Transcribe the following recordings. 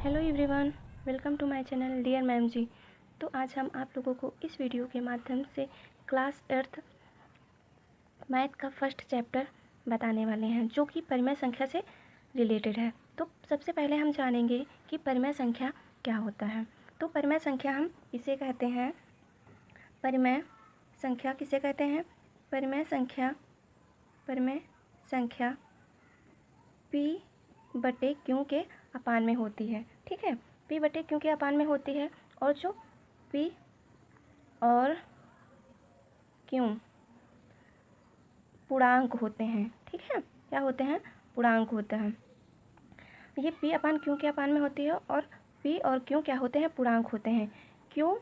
Hello everyone, welcome to my channel dear ma'am ji. तो आज हम आप लोगों को इस वीडियो के माध्यम से क्लास 8th मैथ का फर्स्ट चैप्टर बताने वाले हैं, जो कि परिमेय संख्या से रिलेटेड है। तो सबसे पहले हम जानेंगे कि परिमेय संख्या क्या होता है। तो परिमेय संख्या हम इसे कहते हैं, परिमेय संख्या किसे कहते हैं? परिमेय संख्या p बटे क्यों के अपान में होती है। ठीक है, p बटे क्यों के अपान में होती है। और जो p और क्यों पूर्णांक होते हैं, ठीक है, क्या होते हैं? पूर्णांक होते हैं। ये p अपान क्यों के अपान में होती है और p और क्यों क्या होते हैं? पूर्णांक होते हैं। क्यों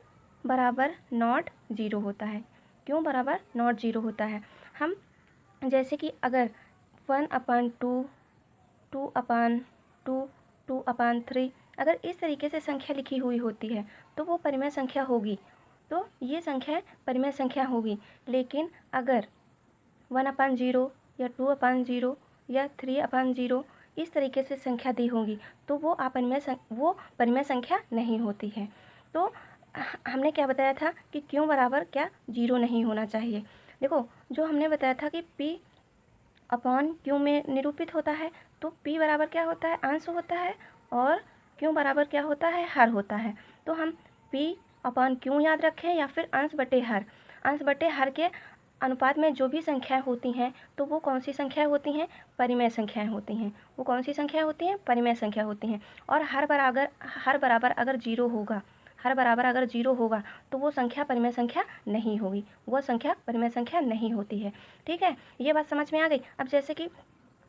बराबर नॉट जीरो होता है। क्यों बराबर नॉट जीरो होता है। हम जैसे कि अगर 1/2, 2/2, 2/3 अगर इस तरीके से संख्या लिखी हुई होती है तो वो परिमेय संख्या होगी। तो ये संख्या परिमेय संख्या होगी। लेकिन अगर 1/0 या 2/0 या 3/0 इस तरीके से संख्या दी होगी तो वो परिमेय संख्या नहीं होती है। तो हमने क्या बताया था कि क्यों बराबर क्या जीरो नहीं होना चाहिए। देखो, जो हमने बताया था कि p अपॉन क्यों में निरूपित होता है, तो p बराबर क्या होता है? अंश होता है। और क्यों बराबर क्या होता है? हर होता है। तो हम p अपॉन क्यों याद रखें या फिर अंश बटे हर। अंश बटे हर के अनुपात में जो भी संख्याएं होती हैं तो वो कौन सी संख्याएं होती हैं? परिमेय संख्याएं होती हैं। वो कौन सी संख्याएं होती हैं? परिमेय संख्या होती हैं। और हर बराबर अगर जीरो होगा, हर बराबर अगर जीरो होगा तो वो संख्या परिमेय संख्या नहीं होगी, वो संख्या परिमेय संख्या नहीं होती है। ठीक है, ये बात समझ में आ गई। अब जैसे कि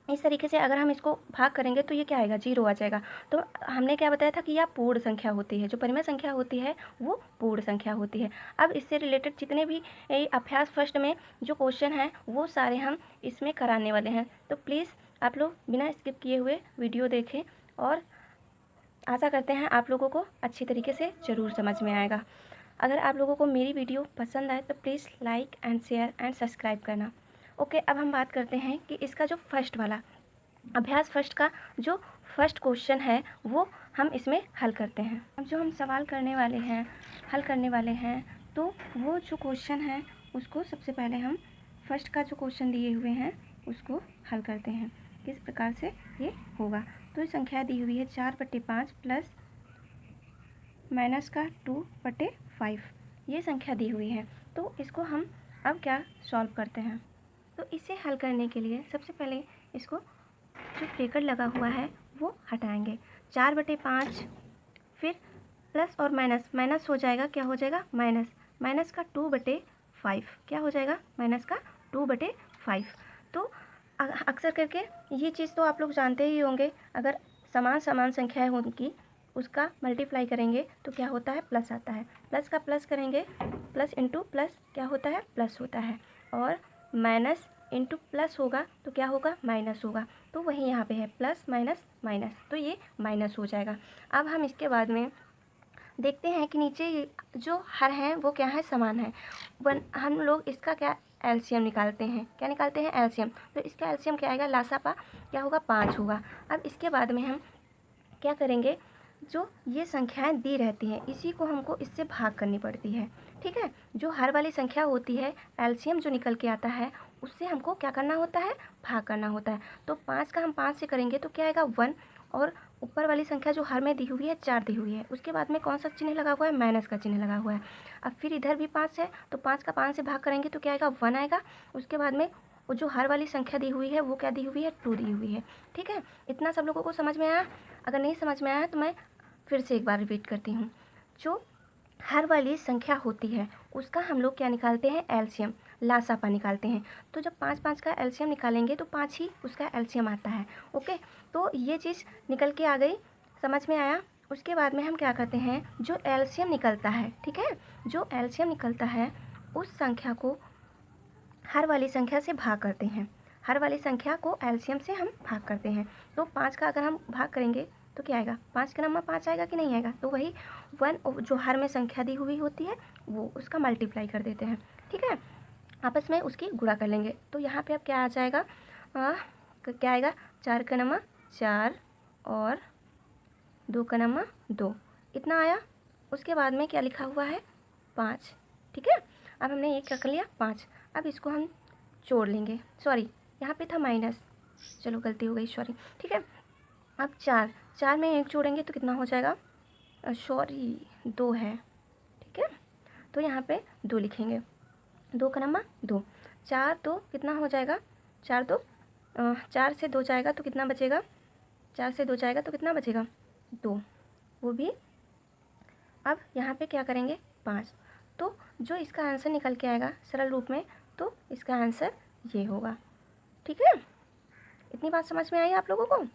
इस तरीके से अगर हम इसको भाग करेंगे तो ये क्या आएगा? जीरो आ जाएगा। तो हमने क्या बताया था कि यह पूर्ण संख्या होती है। जो परिमेय संख्या होती है वो पूर्ण संख्या होती है। अब इससे रिलेटेड जितने भी अभ्यास फर्स्ट में जो क्वेश्चन हैं वो सारे हम इसमें कराने वाले हैं। तो प्लीज़ आप लोग बिना स्किप किए हुए वीडियो देखें और आशा करते हैं आप लोगों को अच्छी तरीके से ज़रूर समझ में आएगा। अगर आप लोगों को मेरी वीडियो पसंद आए तो please like and share and subscribe करना। ओके, अब हम बात करते हैं कि इसका जो फर्स्ट वाला अभ्यास फर्स्ट का जो फर्स्ट क्वेश्चन है वो हम इसमें हल करते हैं। अब जो हम सवाल हल करने वाले हैं तो वो जो क्वेश्चन है उसको सबसे पहले हम फर्स्ट का जो क्वेश्चन दिए हुए हैं उसको हल करते हैं। किस प्रकार से ये होगा? तो ये संख्या दी हुई है 4/5 प्लस माइनस का 2/5, ये संख्या दी हुई है। तो इसको हम अब क्या सॉल्व करते हैं। तो इसे हल करने के लिए सबसे पहले इसको जो ब्रैकेट लगा हुआ है वो हटाएंगे। 4/5 फिर प्लस और माइनस हो जाएगा, क्या हो जाएगा? माइनस का 2/5 क्या हो जाएगा? माइनस का 2/5। तो अक्सर करके ये चीज़ तो आप लोग जानते ही होंगे, अगर समान संख्याएं होंगी उसका मल्टीप्लाई करेंगे तो क्या होता है? प्लस आता है। प्लस का प्लस करेंगे, प्लस इंटू प्लस क्या होता है? प्लस होता है। और माइनस इंटू प्लस होगा तो क्या होगा? माइनस होगा। तो वही यहाँ पे है प्लस माइनस माइनस, तो ये माइनस हो जाएगा। अब हम इसके बाद में देखते हैं कि नीचे जो हर हैं वो क्या है? समान है। हम लोग इसका क्या एलसीएम निकालते हैं? क्या निकालते हैं? एलसीएम। तो इसका एलसीएम क्या आएगा? लासापा क्या होगा? 5 होगा। अब इसके बाद में हम क्या करेंगे? जो ये संख्याएं दी रहती हैं इसी को हमको इससे भाग करनी पड़ती है। ठीक है, जो हर वाली संख्या होती है एलसीएम जो निकल के आता है उससे हमको क्या करना होता है? भाग करना होता है। तो 5 का हम 5 से करेंगे तो क्या आएगा? 1। और ऊपर वाली संख्या जो हर में दी हुई है 4 दी हुई है, उसके बाद में कौन सा चिन्ह लगा हुआ है? माइनस का चिन्ह लगा हुआ है। अब फिर इधर भी 5 है तो 5 का 5 से भाग करेंगे तो क्या आएगा? 1 आएगा। उसके बाद में वो जो हर वाली संख्या दी हुई है वो क्या दी हुई है? 2 दी हुई है। ठीक है, इतना सब लोगों को समझ में आया? अगर नहीं समझ में आया तो मैं फिर से एक बार रिपीट करती हूँ। जो हर वाली संख्या होती है उसका हम लोग क्या निकालते हैं? एलसीएम, लासापा निकालते हैं। तो जब 5 का एलसीएम निकालेंगे तो 5 ही उसका एलसीएम आता है। ओके, तो ये चीज़ निकल के आ गई, समझ में आया? उसके बाद में हम क्या करते हैं? जो एलसीएम निकलता है, ठीक है, जो एलसीएम निकलता है उस संख्या को हर वाली संख्या से भाग करते हैं। हर वाली संख्या को एलसीएम से हम भाग करते हैं। तो 5 का अगर हम भाग करेंगे तो क्या आएगा? 5 के नंबर 5 आएगा कि नहीं आएगा? तो वही 1 जो हर में संख्या दी हुई होती है वो उसका मल्टीप्लाई कर देते हैं। ठीक है, आपस में उसकी गुणा कर लेंगे। तो यहाँ पे अब क्या आ जाएगा? क्या आएगा? 4 का नंबर 4 और 2 का नम्मा 2, इतना आया। उसके बाद में क्या लिखा हुआ है 5, ठीक है। अब हमने एक रख लिया 5, अब इसको हम जोड़ लेंगे, सॉरी यहाँ पे था माइनस, चलो गलती हो गई, सॉरी, ठीक है। अब 4 में 1 जोड़ेंगे तो कितना हो जाएगा, सॉरी 2 है, ठीक है। तो यहाँ पे 2 लिखेंगे, 2 का नम्मा 2, 4 तो कितना हो जाएगा, 4 तो 4 से 2 जाएगा तो कितना बचेगा, 4 से 2 जाएगा तो कितना बचेगा 2, वो भी। अब यहाँ पे क्या करेंगे 5, तो जो इसका आंसर निकल के आएगा सरल रूप में, तो इसका आंसर ये होगा, ठीक है। इतनी बात समझ में आई आप लोगों को।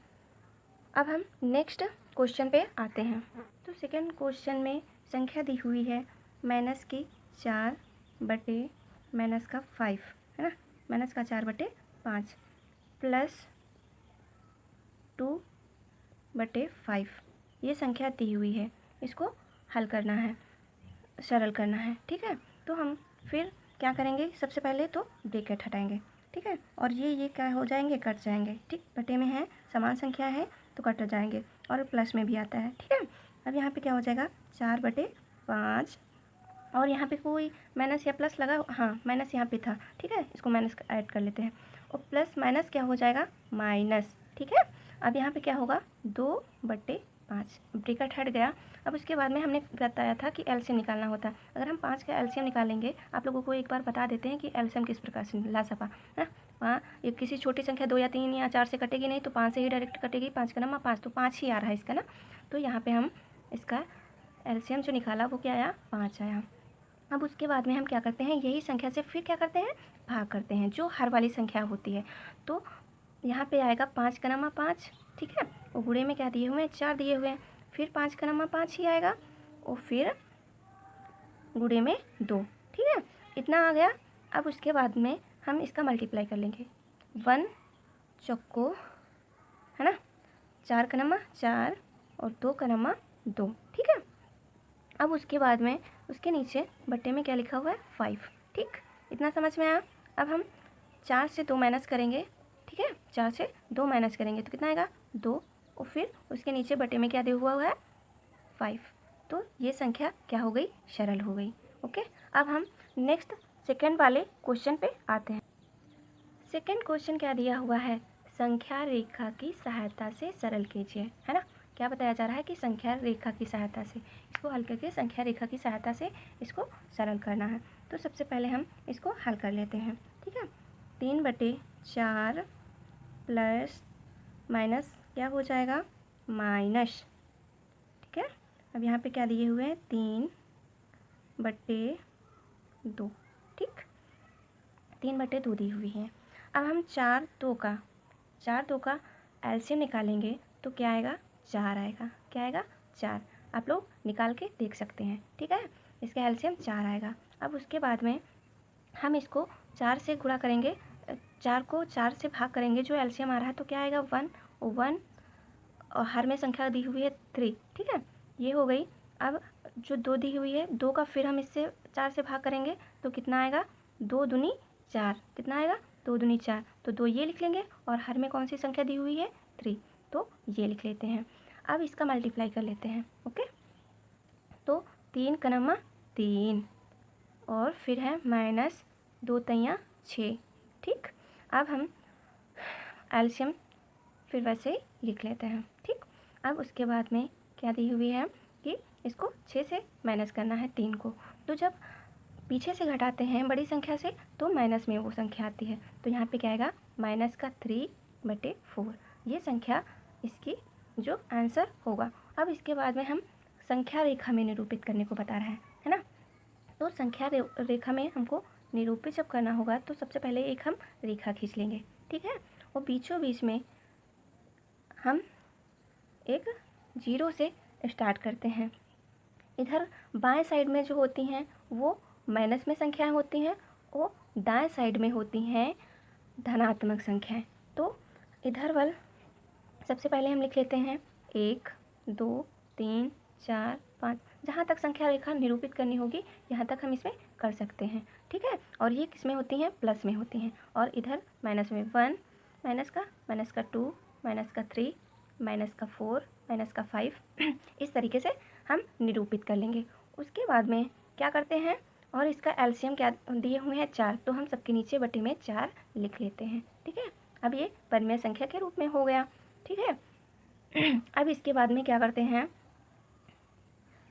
अब हम नेक्स्ट क्वेश्चन पे आते हैं। तो सेकंड क्वेश्चन में संख्या दी हुई है माइनस की 4 बटे माइनस का 5, है ना, माइनस का 4 बटे 5 प्लस 2 बटे 5, ये संख्या दी हुई है, इसको हल करना है, सरल करना है, ठीक है। तो हम फिर क्या करेंगे, सबसे पहले तो ब्रैकेट हटाएंगे, ठीक है, और ये क्या हो जाएंगे, कट जाएंगे, ठीक, बटे में है, समान संख्या है तो कट जाएंगे, और प्लस में भी आता है, ठीक है। अब यहाँ पे क्या हो जाएगा 4 बटे 5, और यहाँ पे कोई माइनस या प्लस लगा, हाँ माइनस यहाँ पे था, ठीक है, इसको माइनस ऐड कर लेते हैं, और प्लस माइनस क्या हो जाएगा माइनस, ठीक है। अब यहाँ पे क्या होगा 2 बटे 5, ब्रैकेट हट गया। अब उसके बाद में हमने बताया था कि एलसीएम निकालना होता है। अगर हम 5 का एलसीएम निकालेंगे, आप लोगों को एक बार बता देते हैं कि एलसीएम किस प्रकार से ला सका है। वहाँ ये किसी छोटी संख्या 2 या 3 या 4 से कटेगी नहीं, तो 5 से ही डायरेक्ट कटेगी, 5 का नंबर 5, तो 5 ही आ रहा है इसका ना। तो यहाँ पर हम इसका एलसीएम जो निकाला वो क्या आया, 5 आया। अब उसके बाद में हम क्या करते हैं, यही संख्या से फिर क्या करते हैं, भाग करते हैं, जो हर वाली संख्या होती है। तो यहाँ पे आएगा 5 का नंबर 5, ठीक है, और गुणे में क्या दिए हुए हैं, 4 दिए हुए हैं, फिर 5 का नंबर 5 ही आएगा, और फिर गुणे में 2, ठीक है, इतना आ गया। अब उसके बाद में हम इसका मल्टीप्लाई कर लेंगे, 1 चौको, है ना, 4 का नंबर 4 और 2 का नंबर 2, ठीक है। अब उसके बाद में उसके नीचे बट्टे में क्या लिखा हुआ है 5, ठीक, इतना समझ में आया। अब हम 4 से 2 माइनस करेंगे, ठीक है, 4 से 2 माइनस करेंगे तो कितना आएगा 2, और फिर उसके नीचे बटे में क्या दिया हुआ है 5, तो ये संख्या क्या हो गई, सरल हो गई, ओके। अब हम नेक्स्ट सेकंड वाले क्वेश्चन पे आते हैं। सेकंड क्वेश्चन क्या दिया हुआ है, संख्या रेखा की सहायता से सरल कीजिए, है ना। क्या बताया जा रहा है कि संख्या रेखा की सहायता से इसको हल करके संख्या रेखा की सहायता से इसको सरल करना है। तो सबसे पहले हम इसको हल कर लेते हैं, ठीक है। 3/4 प्लस माइनस क्या हो जाएगा माइनस, ठीक है। अब यहाँ पे क्या दिए हुए हैं 3/2, ठीक, 3/2 दी हुई है। अब हम 4 2 का एलसीएम निकालेंगे तो क्या आएगा 4 आएगा, क्या आएगा 4, आप लोग निकाल के देख सकते हैं, ठीक है, इसका एलसीएम 4 आएगा। अब उसके बाद में हम इसको 4 से गुणा करेंगे, 4 को 4 से भाग करेंगे, जो एलसीएम आ रहा है तो क्या आएगा 1 और हर में संख्या दी हुई है 3, ठीक है, ये हो गई। अब जो 2 दी हुई है 2 का फिर हम इससे 4 से भाग करेंगे तो कितना आएगा 2 दूनी 4, कितना आएगा 2 दूनी 4, तो 2 ये लिख लेंगे, और हर में कौन सी संख्या दी हुई है 3, तो ये लिख लेते हैं। अब इसका मल्टीप्लाई कर लेते हैं, ओके। तो 3 का नंबर 3, और फिर है माइनस 2 तियाँ 6, ठीक। अब हम एलसीएम फिर वैसे ही लिख लेते हैं, ठीक। अब उसके बाद में क्या दी हुई है कि इसको 6 से माइनस करना है 3 को, तो जब पीछे से घटाते हैं बड़ी संख्या से तो माइनस में वो संख्या आती है, तो यहाँ पे क्या आएगा माइनस का 3/4, ये संख्या इसकी जो आंसर होगा। अब इसके बाद में हम संख्या रेखा में निरूपित करने को बता रहा है ना। तो संख्या रेखा में हमको निरूपित जब करना होगा तो सबसे पहले एक हम रेखा खींच लेंगे, ठीक है, और बीचों बीच में हम एक 0 से स्टार्ट करते हैं। इधर बाएं साइड में जो होती हैं वो माइनस में संख्याएं होती हैं, और दाएं साइड में होती हैं धनात्मक संख्याएं। तो इधर वाल सबसे पहले हम लिख लेते हैं 1 2 3 4 5, जहाँ तक संख्या रेखा निरूपित करनी होगी यहाँ तक हम इसमें कर सकते हैं, ठीक है। और ये किस में होती हैं, प्लस में होती हैं, और इधर माइनस में 1, माइनस का 2, माइनस का 3, -4 -5 इस तरीके से हम निरूपित कर लेंगे। उसके बाद में क्या करते हैं, और इसका एलसीएम क्या दिए हुए हैं 4, तो हम सबके नीचे बटे में 4 लिख लेते हैं। ठीक है, अब ये परिमेय संख्या के रूप में हो गया। ठीक है अब इसके बाद में क्या करते हैं,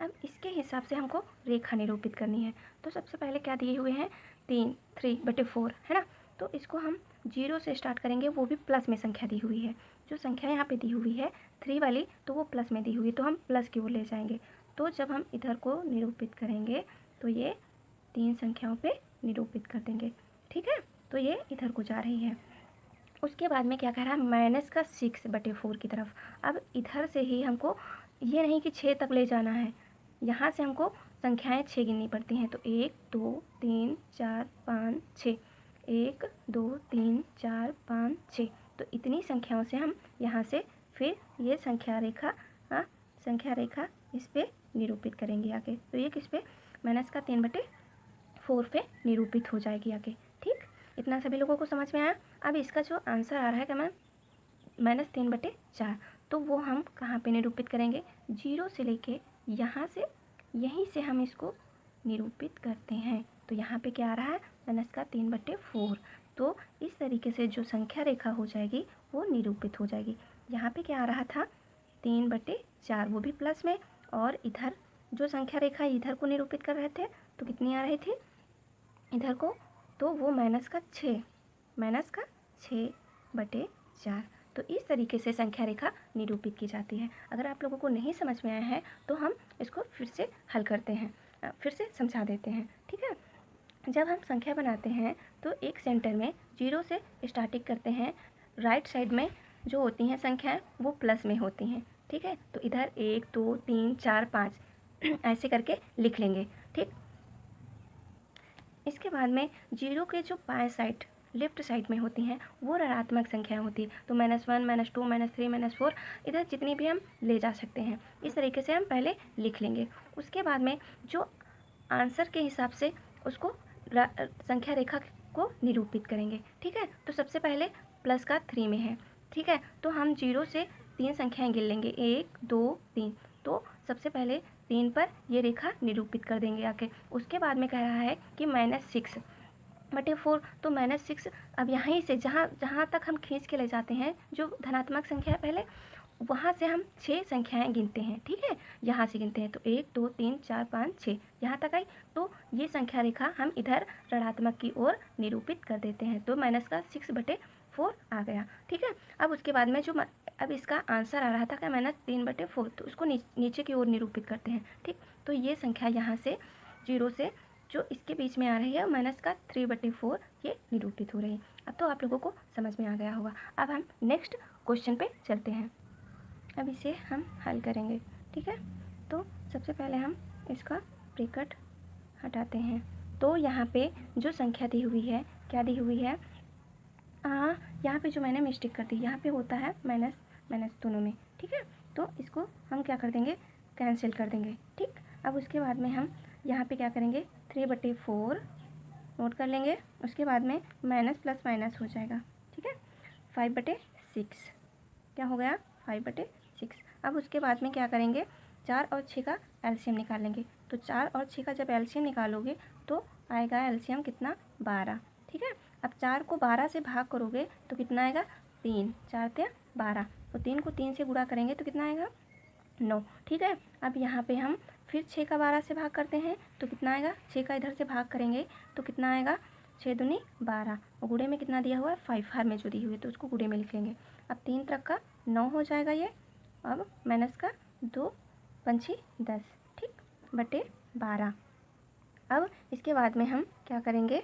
अब इसके हिसाब से हमको रेखा निरूपित करनी है। तो सबसे पहले क्या दिए हुए हैं 3/4 है ना, तो इसको हम 0 से स्टार्ट करेंगे, वो भी प्लस में संख्या दी हुई है। जो संख्या यहाँ पे दी हुई है 3 वाली, तो वो प्लस में दी हुई है, तो हम प्लस की ओर ले जाएंगे। तो जब हम इधर को निरूपित करेंगे तो ये 3 संख्याओं पे निरूपित कर देंगे। ठीक है, तो ये इधर को जा रही है। उसके बाद में क्या कह रहा है -6/4 की तरफ। अब इधर से ही हमको ये नहीं कि 6 तक ले जाना है, यहाँ से हमको संख्याएं 6 गिननी पड़ती हैं। तो 1 2 3 4 5 6, 1 2 3 4 5 6, तो इतनी संख्याओं से हम यहाँ से फिर ये संख्या रेखा इस पे निरूपित करेंगे आगे। तो ये किस पे -3/4 पे निरूपित हो जाएगी आगे। ठीक, इतना सभी लोगों को समझ में आया। अब इसका जो आंसर आ रहा है क्या -3/4, तो वो हम कहाँ पे निरूपित करेंगे, 0 से लेके यहाँ से यहीं से हम इसको निरूपित करते हैं। तो यहाँ पे क्या आ रहा है -3/4। तो इस तरीके से जो संख्या रेखा हो जाएगी वो निरूपित हो जाएगी। यहाँ पे क्या आ रहा था 3/4, वो भी प्लस में, और इधर जो संख्या रेखा इधर को निरूपित कर रहे थे तो कितनी आ रही थी इधर को, तो वो -6/4। तो इस तरीके से संख्या रेखा निरूपित की जाती है। अगर आप लोगों को नहीं समझ में आया है तो हम इसको फिर से हल करते हैं, फिर से समझा देते हैं। ठीक है, जब हम संख्या बनाते हैं तो एक सेंटर में 0 से स्टार्टिंग करते हैं। राइट साइड में जो होती हैं संख्याएं वो प्लस में होती हैं। ठीक है, तो इधर 1 2 3 4 5 ऐसे करके लिख लेंगे। ठीक, इसके बाद में 0 के जो बाएं साइड लेफ्ट साइड में होती हैं वो ऋणात्मक संख्याएं होती हैं। तो -1 -2 -3 -4 इधर जितनी भी हम ले जा सकते हैं। इस तरीके से हम पहले लिख लेंगे। उसके बाद में जो आंसर के हिसाब से उसको संख्या रेखा को निरूपित करेंगे। ठीक है, तो सबसे पहले प्लस का 3 में है। ठीक है, तो हम 0 से 3 संख्याएं गिन लेंगे, 1 2 3। तो सबसे पहले 3 पर ये रेखा निरूपित कर देंगे आके। उसके बाद में कह रहा है कि -6/4, तो -6 अब यहीं से जहाँ तक हम खींच के ले जाते हैं जो धनात्मक संख्या है पहले, वहाँ से हम 6 संख्याएं गिनते हैं। ठीक है, यहाँ से गिनते हैं, तो 1 2 3 4 5 6 यहाँ तक आई। तो ये संख्या रेखा हम इधर ऋणात्मक की ओर निरूपित कर देते हैं। तो -6/4 आ गया। ठीक है, अब उसके बाद में जो अब इसका आंसर आ रहा था क्या -3/4, तो उसको नीचे की ओर निरूपित करते हैं। ठीक, तो ये संख्या यहाँ से 0 से जो इसके बीच में आ रही है -3/4 ये निरूपित हो रही है। अब तो आप लोगों को समझ में आ गया होगा। अब हम नेक्स्ट क्वेश्चन पे चलते हैं। अब इसे हम हल करेंगे। ठीक है, तो सबसे पहले हम इसका ब्रैकेट हटाते हैं। तो यहाँ पे जो संख्या दी हुई है क्या दी हुई है, यहाँ पे जो मैंने मिस्टेक कर दी, यहाँ पे होता है माइनस माइनस दोनों में। ठीक है, तो इसको हम क्या कर देंगे, कैंसिल कर देंगे। ठीक, अब उसके बाद में हम यहाँ पे क्या करेंगे 3/4 नोट कर लेंगे। उसके बाद में माइनस प्लस माइनस हो जाएगा। ठीक है, 5/6 क्या हो गया 5/6। अब उसके बाद में क्या करेंगे 4 और 6 का एलसीएम निकाल लेंगे। तो 4 और 6 का जब एलसीएम निकालोगे तो आएगा एलसीएम कितना 12। ठीक है, अब 4 को 12 से भाग करोगे तो कितना आएगा 3, 4 × 12, तो 3 को 3 से गुणा करेंगे तो कितना आएगा 9। ठीक है, अब यहाँ पे हम फिर 6 का 12 से भाग करते हैं तो कितना आएगा, 6 का इधर से भाग करेंगे तो कितना आएगा 6 दूनी 12, और गुणे में कितना दिया हुआ है 5, हर में जो दी हुई है तो उसको गुणे में लिख लेंगे। अब 3 तक का 9 हो जाएगा ये, अब माइनस का 2 पंछी 10, ठीक, बटे 12। अब इसके बाद में हम क्या करेंगे,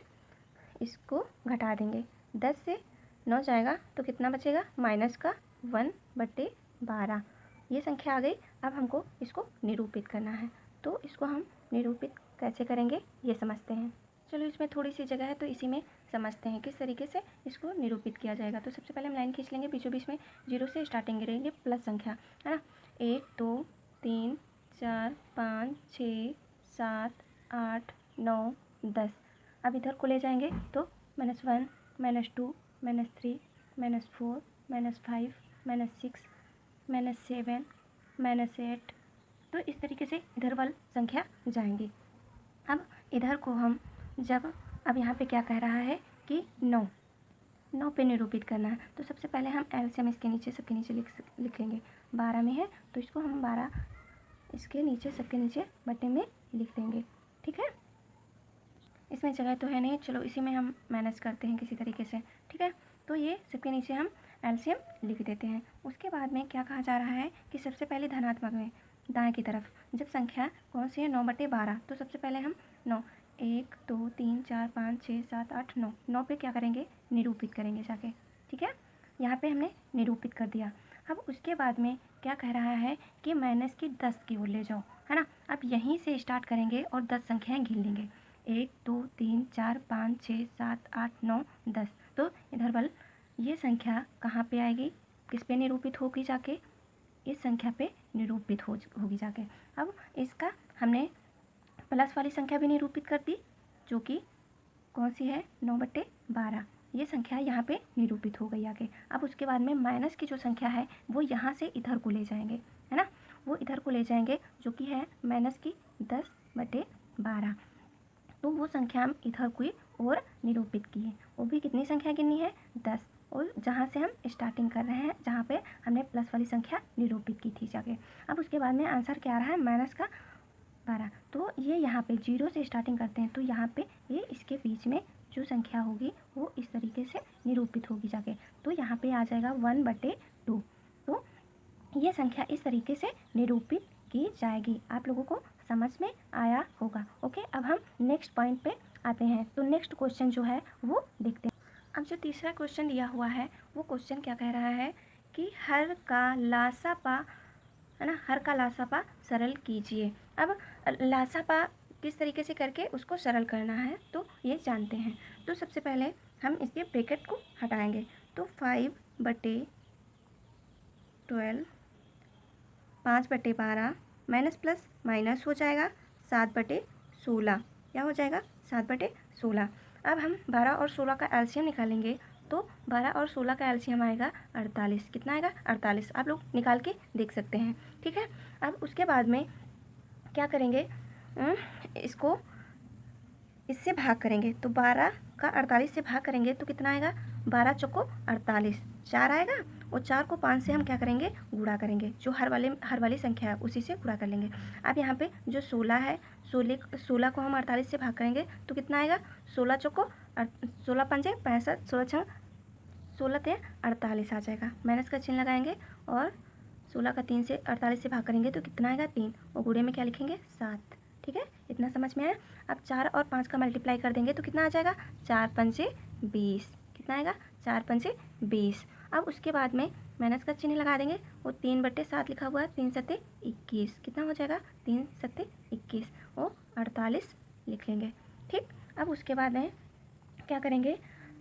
इसको घटा देंगे। 10 से 9 जाएगा तो कितना बचेगा -1/12। ये संख्या आ गई। अब हमको इसको निरूपित करना है, तो इसको हम निरूपित कैसे करेंगे ये समझते हैं। चलो, इसमें थोड़ी सी जगह है तो इसी में समझते हैं किस तरीके से इसको निरूपित किया जाएगा। तो सबसे पहले हम लाइन खींच लेंगे, बीचों बीच में 0 से स्टार्टिंग रहेंगे, प्लस संख्या है ना, 1 2 3 4 5 6 7 8 9 10। अब इधर को ले जाएंगे तो -1 -2 -3 -4 -5 -6 -7 -8। तो इस तरीके से इधर वाली संख्या जाएंगी। अब इधर को हम अब यहाँ पे क्या कह रहा है कि 9 पे निरूपित करना है। तो सबसे पहले हम एलसीएम इसके नीचे सबके नीचे लिख लेंगे। 12 में है तो इसको हम 12 इसके नीचे सबके नीचे बटे में लिख देंगे। ठीक है, इसमें जगह तो है नहीं, चलो इसी में हम मैनेज करते हैं किसी तरीके से। ठीक है, तो ये सबके नीचे हम एलसीएम लिख देते हैं। उसके बाद में क्या कहा जा रहा है कि सबसे पहले धनात्मक में दाएं की तरफ जब संख्या कौन सी है 9/12, तो सबसे पहले हम 9 1 2 3 4 5 6 7 8 9 पे क्या करेंगे, निरूपित करेंगे जाके। ठीक है, यहाँ पे हमने निरूपित कर दिया। अब उसके बाद में क्या कह रहा है कि माइनस की 10 की ओर ले जाओ, है ना। अब यहीं से स्टार्ट करेंगे और 10 संख्याएं गिन लेंगे। 1 2 3 4 5 6 7 8 9 10। तो इधर बल ये संख्या कहाँ पे आएगी, किस पे निरूपित होगी जाके, इस संख्या पे निरूपित होगी जाके। अब इसका हमने प्लस वाली संख्या भी निरूपित कर दी, जो कि कौन सी है 9/12। ये संख्या यहाँ पे निरूपित हो गई आगे। अब उसके बाद में माइनस की जो संख्या है वो यहाँ से इधर को ले जाएंगे, है ना, वो इधर को ले जाएंगे जो कि है माइनस की 10/12। तो वो संख्या हम इधर की ओर निरूपित किए। वो भी कितनी संख्या गिननी है, 10। और जहाँ से हम स्टार्टिंग कर रहे हैं, जहाँ पे हमने प्लस वाली संख्या निरूपित की थी जाके। अब उसके बाद में आंसर क्या आ रहा है, -12। तो ये यहाँ पे 0 से स्टार्टिंग करते हैं, तो यहाँ पे ये इसके बीच में जो संख्या होगी वो इस तरीके से निरूपित होगी जाके। तो यहाँ पे आ जाएगा 1/2। तो ये संख्या इस तरीके से निरूपित की जाएगी। आप लोगों को समझ में आया होगा। ओके, अब हम नेक्स्ट पॉइंट पे आते हैं। तो नेक्स्ट क्वेश्चन जो है वो देखते हैं। अब जो तीसरा क्वेश्चन दिया हुआ है वो क्वेश्चन क्या कह रहा है कि हर का लासापा, है ना, हर का लासापा सरल कीजिए। अब लासापा किस तरीके से करके उसको सरल करना है तो ये जानते हैं। तो सबसे पहले हम इसके ब्रैकेट को हटाएंगे। तो 5/12 5/12 माइनस प्लस माइनस हो जाएगा 7/16। क्या हो जाएगा, 7/16। अब हम 12 और 16 का एलसीएम निकालेंगे। तो 12 और 16 का एलसीएम आएगा 48। कितना आएगा, 48। आप लोग निकाल के देख सकते हैं। ठीक है, अब उसके बाद में क्या करेंगे, इसको इससे भाग करेंगे। तो 12 का 48 से भाग करेंगे तो कितना आएगा, 12 चौको 48, 4 आएगा। और 4 को 5 से हम क्या करेंगे, गुणा करेंगे। जो हर वाली संख्या है उसी से गुणा कर लेंगे। अब यहाँ पे जो 16 है, 16 को हम 48 से भाग करेंगे तो कितना आएगा, 16 चौको 16 पंजे 65, 16 ते 48 आ जाएगा। माइनस का चिन्ह लगाएंगे और 16 का 3 से 48 से भाग करेंगे तो कितना आएगा, 3। और गुणे में क्या लिखेंगे, 7। ठीक है, इतना समझ में आया। अब 4 और 5 का मल्टीप्लाई कर देंगे तो कितना आ जाएगा, 4 पंजे 20। कितना आएगा, 4 पंजे 20। अब उसके बाद में माइनस का चिन्ह लगा देंगे। वो 3/7 लिखा हुआ है, 3 सत्ते 21। कितना हो जाएगा, 3 सत्ते 21 और 48 लिख लेंगे। ठीक, अब उसके बाद में क्या करेंगे,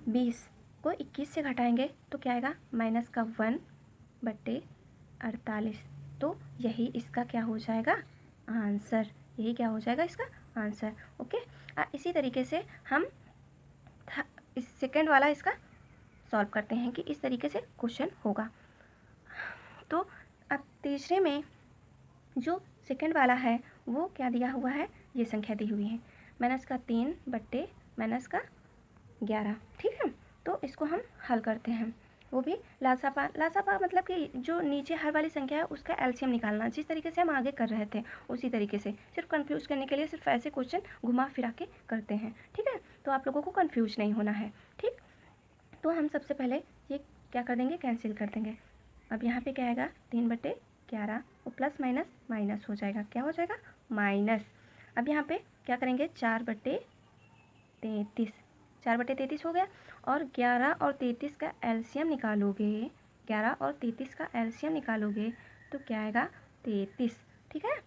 20 को 21 से घटाएंगे तो क्या आएगा, माइनस का 1/48। तो यही इसका क्या हो जाएगा, आंसर। यही क्या हो जाएगा, इसका आंसर। ओके, इसी तरीके से हम इस सेकंड वाला इसका सॉल्व करते हैं कि इस तरीके से क्वेश्चन होगा। तो अब तीसरे में जो सेकंड वाला है वो क्या दिया हुआ है, ये संख्या दी हुई है -3/-11। ठीक है, तो इसको हम हल करते हैं। वो भी लासापा मतलब कि जो नीचे हर वाली संख्या है उसका एलसीएम निकालना, जिस तरीके से हम आगे कर रहे थे उसी तरीके से। सिर्फ कंफ्यूज करने के लिए सिर्फ ऐसे क्वेश्चन घुमा फिरा के करते हैं। ठीक है, तो आप लोगों को कंफ्यूज नहीं होना है। ठीक, तो हम सबसे पहले ये क्या कर देंगे, कैंसिल कर देंगे। अब यहाँ पे क्या आएगा, 3/11 और प्लस माइनस माइनस हो जाएगा। क्या हो जाएगा, माइनस। अब यहाँ पे क्या करेंगे, 4/33, 4/33 हो गया। और 11 और 33 का एलसीएम निकालोगे, 11 और 33 का एलसीएम निकालोगे तो क्या आएगा, 33। ठीक है,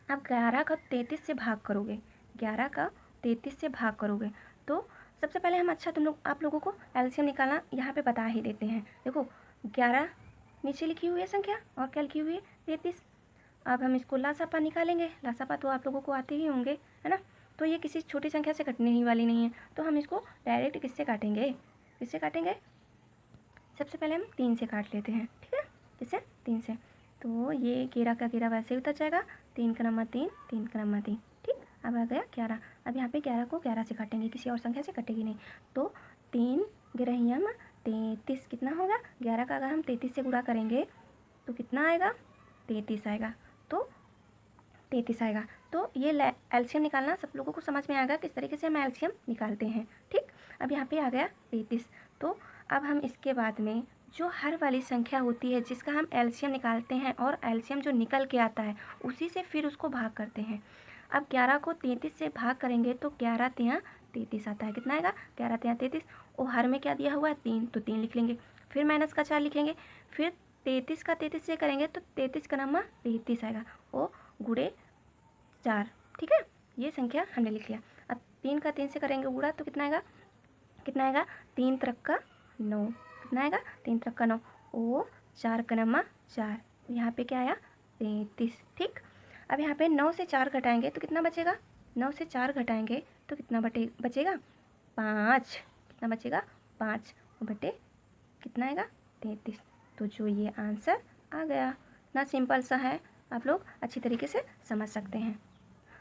अब 11 का 33 से भाग करोगे, 11 का 33 से भाग करोगे तो सबसे पहले हम आप लोगों को एलसीएम निकालना यहाँ पे बता ही देते हैं। देखो 11 नीचे लिखी हुई है संख्या और क्या लिखी हुई है, 33। अब हम इसको लासापा निकालेंगे। लासापा तो आप लोगों को आते ही होंगे, है ना। तो ये किसी छोटी संख्या से कटने ही वाली नहीं है, तो हम इसको डायरेक्ट किससे काटेंगे, सबसे पहले हम 3 से काट लेते हैं। ठीक है, किससे, 3 से। तो ये 11 का 11 वैसे ही उतर जाएगा, 3 का नंबर 3, 3 का नंबर 3। ठीक, अब आ गया 11। अब यहाँ पे 11 को 11 से काटेंगे, किसी और संख्या से कटेगी नहीं। तो 3 ग्रहियम 33 कितना होगा, 11 का अगर हम 33 से गुणा करेंगे तो कितना आएगा, 33 आएगा। तो 33 आएगा। तो ये एलसीएम निकालना सब लोगों को समझ में आएगा किस तरीके से हम एलसीएम निकालते हैं। ठीक, अब यहाँ पे आ गया 33। तो अब हम इसके बाद में जो हर वाली संख्या होती है जिसका हम एलसीएम निकालते हैं और एलसीएम जो निकल के आता है उसी से फिर उसको भाग करते हैं। अब 11 को 33 से भाग करेंगे तो 11 तिया 33 आता है। कितना आएगा, 11 तिया 33। और हर में क्या दिया हुआ है, 3, तो 3 लिख लेंगे। फिर माइनस का 4 लिखेंगे। फिर 33 का 33 से करेंगे तो 33 का नंबर 33 आएगा, और गुड़े 4। ठीक है, ये संख्या हमने लिख लिया। अब 3 का 3 से करेंगे गुणा तो कितना आएगा, 3 त्रिक का 9। कितना आएगा, 3 त्रिक का 9, और 4 का नंबर 4। यहाँ पे क्या आया, 33। ठीक, अब यहाँ पे 9 से 4 घटाएंगे तो कितना बचेगा, 9 से 4 घटाएंगे तो कितना बचेगा, 5। कितना बचेगा, 5 बटे कितना आएगा, 33। तो जो ये आंसर आ गया, ना सिंपल सा है, आप लोग अच्छी तरीके से समझ सकते हैं।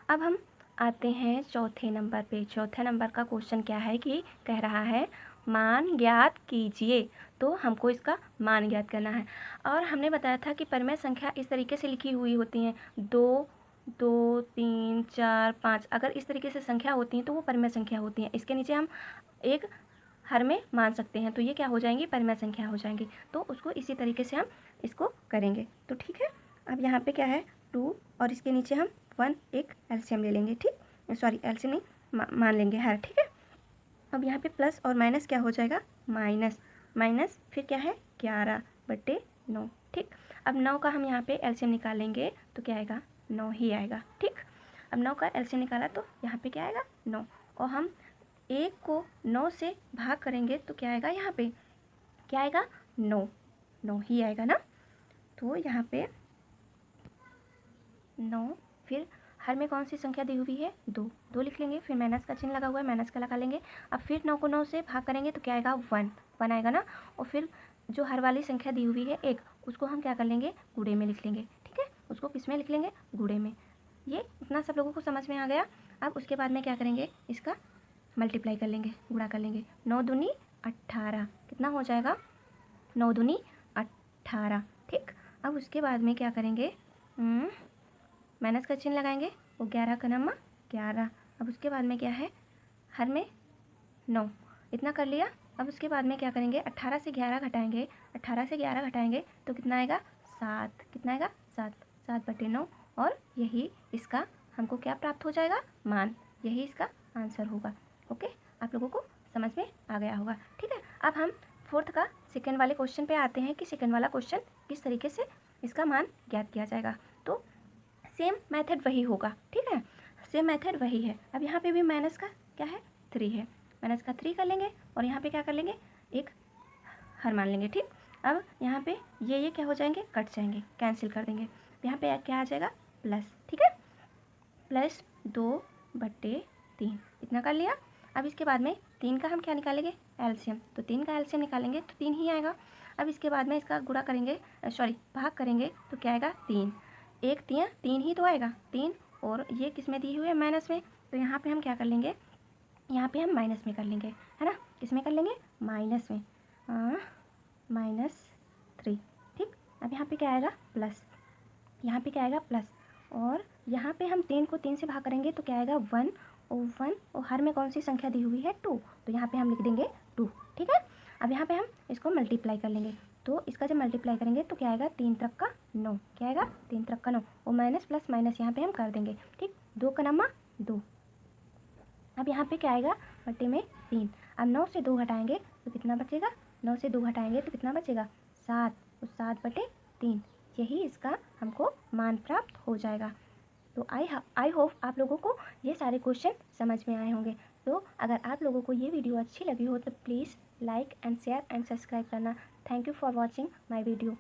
अब हम आते हैं चौथे नंबर पे। चौथे नंबर का क्वेश्चन क्या है कि कह रहा है मान ज्ञात कीजिए। तो हमको इसका मान ज्ञात करना है। और हमने बताया था कि परिमेय संख्या इस तरीके से लिखी हुई होती हैं, 2, 2, 3, 4, 5। अगर इस तरीके से संख्या होती हैं तो वो परिमेय संख्या होती हैं। इसके नीचे हम एक हर में मान सकते हैं, तो ये क्या हो जाएंगी, परिमेय संख्या हो जाएंगी। तो उसको इसी तरीके से हम इसको करेंगे। तो ठीक है, अब यहाँ पे क्या है, 2, और इसके नीचे हम 1 एक एलसीएम ले लेंगे। ठीक, सॉरी एलसीएम नहीं, मान लेंगे हर। ठीक है, अब यहाँ पे प्लस और माइनस क्या हो जाएगा, माइनस, माइनस फिर क्या है, 11 बटे 9। ठीक, अब 9 का हम यहाँ पे एलसीएम निकालेंगे तो क्या आएगा, 9 ही आएगा। ठीक, अब 9 का एलसीएम निकाला तो यहाँ पे क्या आएगा, 9। और हम 1 को 9 से भाग करेंगे तो क्या आएगा, यहाँ पे क्या आएगा, 9, 9 ही आएगा ना। तो यहाँ पे 9, फिर हर में कौन सी संख्या दी हुई है, 2, 2 लिख लेंगे। फिर माइनस का चिन्ह लगा हुआ है, माइनस का लगा लेंगे। अब फिर 9 को 9 से भाग करेंगे तो क्या आएगा, 1, 1 आएगा ना। और फिर जो हर वाली संख्या दी हुई है 1, उसको हम क्या कर लेंगे, गुणे में लिख लेंगे। ठीक है, उसको किस में लिख लेंगे, गुणे में। ये इतना सब लोगों को समझ में आ गया। अब उसके बाद में क्या करेंगे, इसका मल्टीप्लाई कर लेंगे, गुणा कर लेंगे। 9 दूनी 18, कितना हो जाएगा, 9 दूनी 18। ठीक, अब उसके बाद में क्या करेंगे, माइनस का चिन्ह लगाएंगे, वो 11 का नंबर 11। अब उसके बाद में क्या है, हर में 9, इतना कर लिया। अब उसके बाद में क्या करेंगे, 18 से 11 घटाएंगे, 18 से 11 घटाएंगे तो कितना आएगा, 7। कितना आएगा, 7, 7 बटे 9। और यही इसका हमको क्या प्राप्त हो जाएगा, मान। यही इसका आंसर होगा। ओके, आप लोगों को समझ में आ गया होगा। ठीक है, अब हम फोर्थ का सेकेंड वाले क्वेश्चन पे आते हैं कि सेकेंड वाला क्वेश्चन किस तरीके से इसका मान ज्ञात किया जाएगा। तो सेम मेथड वही होगा। ठीक है, सेम मेथड वही है। अब यहाँ पे भी माइनस का क्या है, 3 है, माइनस का 3 कर लेंगे। और यहाँ पे क्या कर लेंगे, एक हर मान लेंगे। ठीक, अब यहाँ पे ये क्या हो जाएंगे, कट जाएंगे, कैंसिल कर देंगे। यहाँ पे क्या आ जाएगा, प्लस। ठीक है, प्लस 2 बटे 3, इतना कर लिया। अब इसके बाद में 3 का हम क्या निकालेंगे, एलसीएम। तो 3 का एलसीएम निकालेंगे तो 3 ही आएगा। अब इसके बाद में इसका गुणा करेंगे, सॉरी भाग करेंगे तो क्या आएगा, 3। 1 तिया 3 ही तो आएगा, 3। और ये किस में दी हुई है, माइनस में। तो यहाँ पे हम क्या कर लेंगे, यहाँ पे हम माइनस में कर लेंगे, है ना। किस में कर लेंगे, माइनस में, -3। ठीक, अब यहाँ पे क्या आएगा, प्लस। यहाँ पे क्या आएगा, प्लस। और यहाँ पे हम 3 को 3 से भाग करेंगे तो क्या आएगा, 1, और 1, और हर में कौन सी संख्या दी हुई है, 2। तो यहाँ पे हम लिख देंगे 2। ठीक है, अब यहाँ पे हम इसको मल्टीप्लाई कर लेंगे। तो इसका जब मल्टीप्लाई करेंगे तो क्या आएगा, 3 त्रिक का 9। क्या आएगा, 3 त्रिक का 9, और माइनस प्लस माइनस यहाँ पे हम कर देंगे। ठीक, 2 का नंबर 2। अब यहाँ पे क्या आएगा, बटे में 3। अब 9 से 2 घटाएंगे तो कितना बचेगा, 9 से 2 घटाएंगे तो कितना बचेगा, 7, और 7 बटे 3। यही इसका हमको मान प्राप्त हो जाएगा। तो आई होप आप लोगों को ये सारे क्वेश्चन समझ में आए होंगे। तो अगर आप लोगों को ये वीडियो अच्छी लगी हो तो please like and share and subscribe करना। Thank you for watching my video.